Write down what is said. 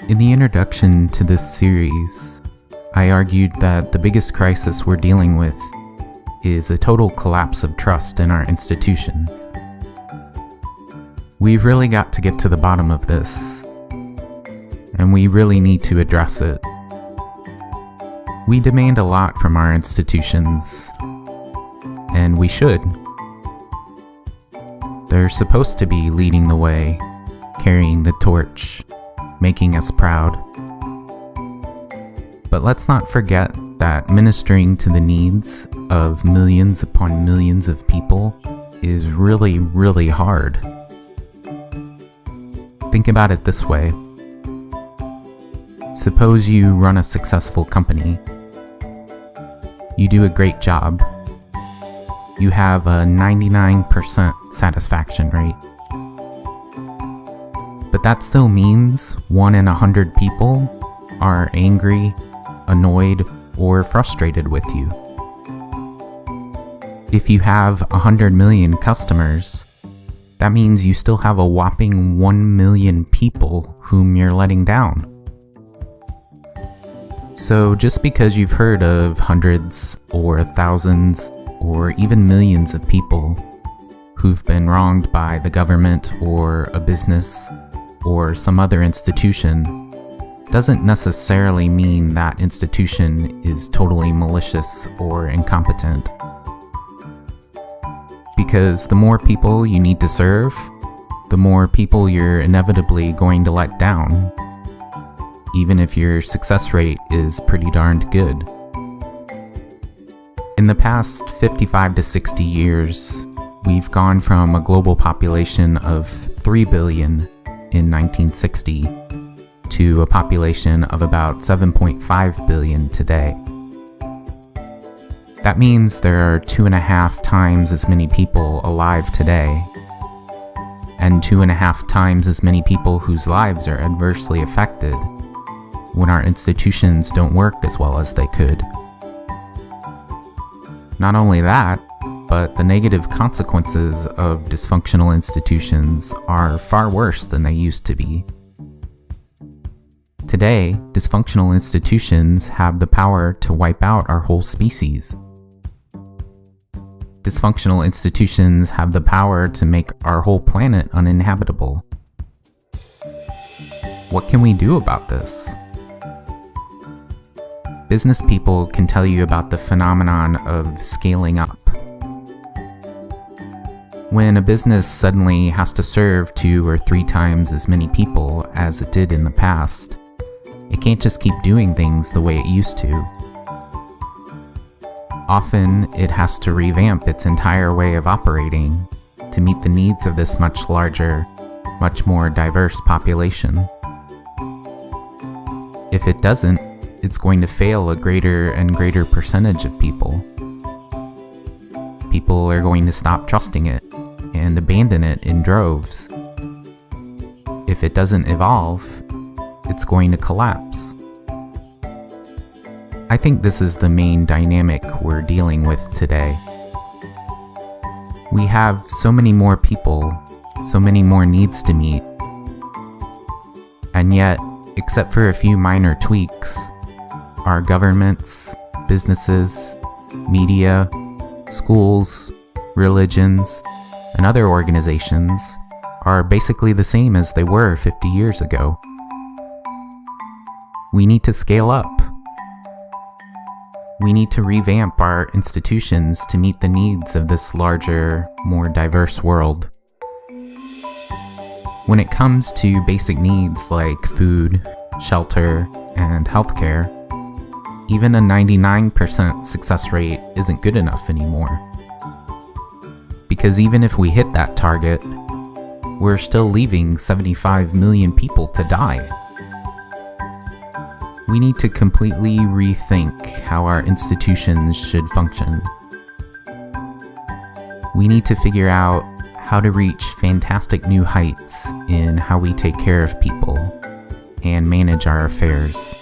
In the introduction to this series, I argued that the biggest crisis we're dealing with is a total collapse of trust in our institutions. We've really got to get to the bottom of this, and we really need to address it. We demand a lot from our institutions, and we should. They're supposed to be leading the way, carrying the torch, making us proud. But let's not forget that ministering to the needs of millions upon millions of people is really, really hard. Think about it this way. Suppose you run a successful company. You do a great job. You have a 99% satisfaction rate. But that still means 1 in 100 people are angry, annoyed, or frustrated with you. If you have 100 million customers, that means you still have a whopping 1 million people whom you're letting down. So just because you've heard of hundreds or thousands or even millions of people who've been wronged by the government or a business or some other institution doesn't necessarily mean that institution is totally malicious or incompetent. Because the more people you need to serve, the more people you're inevitably going to let down, even if your success rate is pretty darned good. In the past 55 to 60 years, we've gone from a global population of 3 billion in 1960 to a population of about 7.5 billion today. That means there are 2.5 times as many people alive today, and 2.5 times as many people whose lives are adversely affected when our institutions don't work as well as they could. Not only that, but the negative consequences of dysfunctional institutions are far worse than they used to be. Today, dysfunctional institutions have the power to wipe out our whole species. Dysfunctional institutions have the power to make our whole planet uninhabitable. What can we do about this? Business people can tell you about the phenomenon of scaling up. When a business suddenly has to serve 2 or 3 times as many people as it did in the past, it can't just keep doing things the way it used to. Often, it has to revamp its entire way of operating to meet the needs of this much larger, much more diverse population. If it doesn't, it's going to fail a greater and greater percentage of people. People are going to stop trusting it and abandon it in droves. If it doesn't evolve, it's going to collapse. I think this is the main dynamic we're dealing with today. We have so many more people, so many more needs to meet, and yet, except for a few minor tweaks, our governments, businesses, media, schools, religions, and other organizations are basically the same as they were 50 years ago. We need to scale up. We need to revamp our institutions to meet the needs of this larger, more diverse world. When it comes to basic needs like food, shelter, and healthcare, even a 99% success rate isn't good enough anymore. Because even if we hit that target, we're still leaving 75 million people to die. We need to completely rethink how our institutions should function. We need to figure out how to reach fantastic new heights in how we take care of people and manage our affairs.